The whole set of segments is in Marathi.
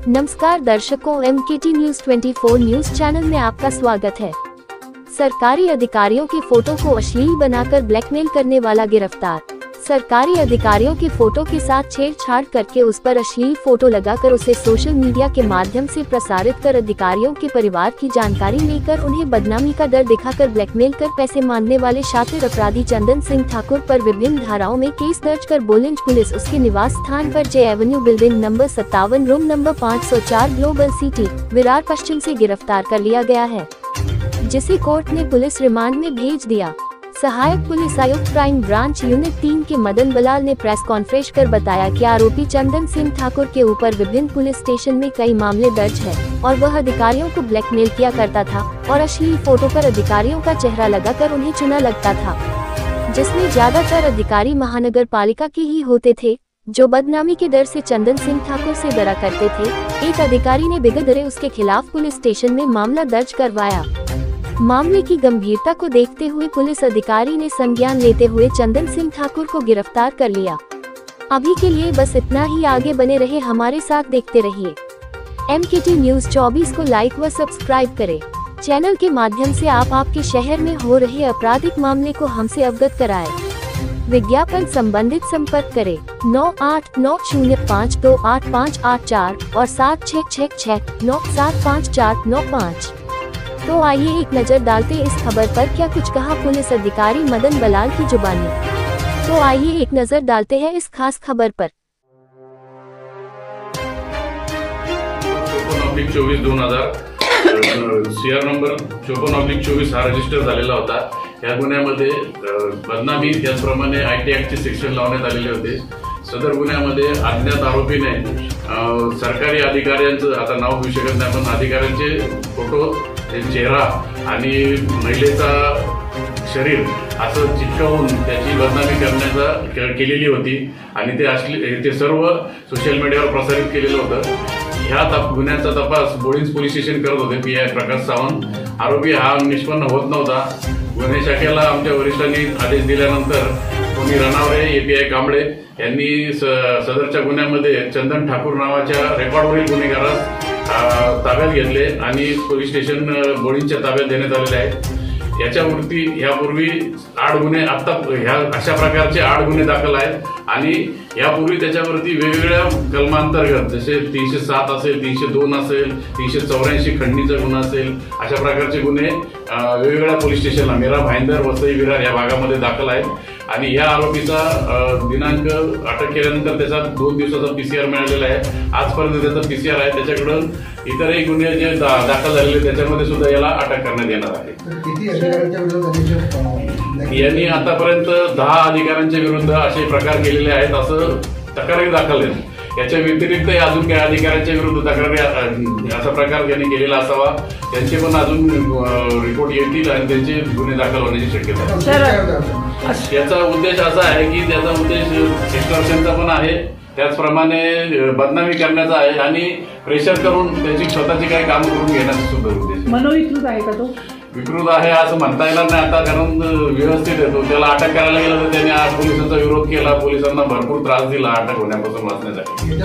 नमस्कार दर्शकों, MKT न्यूज 24 न्यूज चैनल में आपका स्वागत है। सरकारी अधिकारियों के फोटो को अश्लील बनाकर ब्लैकमेल करने वाला गिरफ्तार। सरकारी अधिकारियों के फोटो के साथ छेड़छाड़ करके उस पर अश्लील फोटो लगाकर उसे सोशल मीडिया के माध्यम से प्रसारित कर अधिकारियों के परिवार की जानकारी लेकर उन्हें बदनामी का डर दिखाकर ब्लैकमेल कर पैसे मांगने वाले शातिर अपराधी चंदन सिंह ठाकुर पर विभिन्न धाराओं में केस दर्ज कर बोलिंज पुलिस उसके निवास स्थान पर जे Avenue building number 57 room number 504 global city Virar पश्चिम से गिरफ्तार कर लिया गया है, जिसे कोर्ट ने पुलिस रिमांड में भेज दिया। सहायक पुलिस आयुक्त क्राइम ब्रांच यूनिट 3 के मदन बलाल ने प्रेस कॉन्फ्रेंस कर बताया कि आरोपी चंदन सिंह ठाकुर के ऊपर विभिन्न पुलिस स्टेशन में कई मामले दर्ज हैं और वह अधिकारियों को ब्लैकमेल किया करता था और अश्लील फोटो पर अधिकारियों का चेहरा लगाकर उन्हें चुना लगता था, जिसमें ज्यादातर अधिकारी महानगर पालिका के ही होते थे, जो बदनामी के डर से चंदन सिंह ठाकुर से डरा करते थे। एक अधिकारी ने बेगदरे उसके खिलाफ पुलिस स्टेशन में मामला दर्ज करवाया। मामले की गंभीरता को देखते हुए पुलिस अधिकारी ने संज्ञान लेते हुए चंदन सिंह ठाकुर को गिरफ्तार कर लिया। अभी के लिए बस इतना ही, आगे बने रहे हमारे साथ, देखते रहिए MKT न्यूज 24 को लाइक व सब्सक्राइब करें। चैनल के माध्यम से आप आपके शहर में हो रहे आपराधिक मामले को हमसे अवगत कराएं। विज्ञापन संबंधित संपर्क करें 9890528584 और 7666975495। तो आइए एक नजर डालते इस खबर पर क्या कुछ कहा पुलिस अधिकारी मदन बलाल की जुबानी। तो आइए एक नजर डालते हैं इस खास खबर पर। 54/2000 CR नंबर 54/24 हा रजिस्टर झालेला होता। या गुन्ह्यामध्ये बदनामी त्याचप्रमाणे IT ऍक्टचे सेक्शन लावण्यात आलेले होते। सदर गुन्ह्यामध्ये अज्ञात आरोपीने सरकारी अधिकाऱ्यांचं, आता नाव घेऊ शकत नाही, पण अधिकाऱ्यांचे फोटो, चेहरा आणि महिलेचा शरीर असं चिटकवून त्याची बदनामी केलेली होती आणि ते सर्व सोशल मीडियावर प्रसारित केलेलं होतं। ह्या गुन्ह्याचा तपास बोळिंज पोलीस स्टेशन करत होते PI प्रकाश सावंत। आरोपी हा निष्पन्न होत नव्हता। गुन्हे शाखेला आमच्या वरिष्ठांनी आदेश दिल्यानंतर कोणी रणावरे, API कांबळे यांनी सदरच्या गुन्ह्यामध्ये चंदन ठाकूर नावाच्या रेकॉर्डवरील गुन्हेगारास ताब्यात घेतले आणि पोलीस स्टेशन बोळिंजच्या ताब्यात देण्यात आलेले आहे। याच्यावरती यापूर्वी 8 गुन्हे, आता अशा प्रकारचे 8 गुन्हे दाखल आहेत आणि यापूर्वी त्याच्यावरती वेगवेगळ्या कलमांतर्गत, जसे 307 असेल, 302 असेल, 384 खंडणीचा गुन्हा असेल, अशा प्रकारचे गुन्हे वेगवेगळ्या पोलीस स्टेशनला, मीरा, भाईंदर, वसई, विरार या भागामध्ये दाखल आहेत। आणि या आरोपीचा दिनांक अटक केल्यानंतर त्याचा 2 दिवसाचा PCR मिळालेला आहे। आजपर्यंत त्याचा PCR आहे। त्याच्याकडून इतरही गुन्हे जे दाखल झालेले त्याच्यामध्ये सुद्धा याला अटक करण्यात येणार आहे। यांनी आतापर्यंत 10 अधिकाऱ्यांच्या विरुद्ध असे प्रकार केलेले आहेत, असं तक्रारी दाखल आहेत। याच्या व्यतिरिक्त अजून काही अधिकाऱ्यांच्या विरुद्ध तक्रारी असा प्रकार ज्यांनी केलेला असावा त्यांचे पण अजून रिपोर्ट येतील आणि त्यांचे गुन्हे दाखल होण्याची शक्यता आहे। याचा उद्देश असा आहे की त्याचा उद्देश एक्स्टॉर्शनचा पण आहे, त्याचप्रमाणे बदनामी करण्याचा आहे आणि प्रेशर करून त्याची स्वतःची काही काम करून घेण्याचा सुद्धा उद्देश। मनोविकृत आहे का तो? विकृत आहे असं म्हणता येणार नाही आता, कारण व्यवस्थित येतो। त्याला अटक करायला गेलं तर त्याने पोलिसांचा विरोध केला, पोलिसांना भरपूर त्रास दिला अटक होण्यापासून वाचण्यासाठी।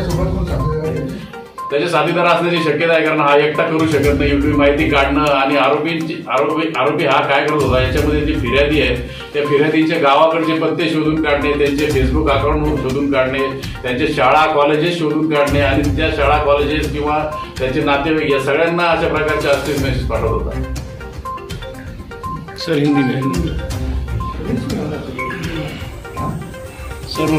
त्याचे साथीदार असण्याची शक्यता आहे, कारण हा एकटा करू शकत नाही एवढी माहिती काढणं। आणि आरोपी हा काय करत होता, याच्यामध्ये जे फिर्यादी आहेत त्या फिर्यादींच्या गावाकडचे पत्ते शोधून काढणे, त्यांचे फेसबुक अकाउंट शोधून काढणे, त्यांचे शाळा कॉलेजेस शोधून काढणे आणि त्या शाळा कॉलेजेस किंवा त्यांचे नातेवाईक या सगळ्यांना अशा प्रकारचे अश्लील मेसेज पाठवत होता। सर हिंदी में सर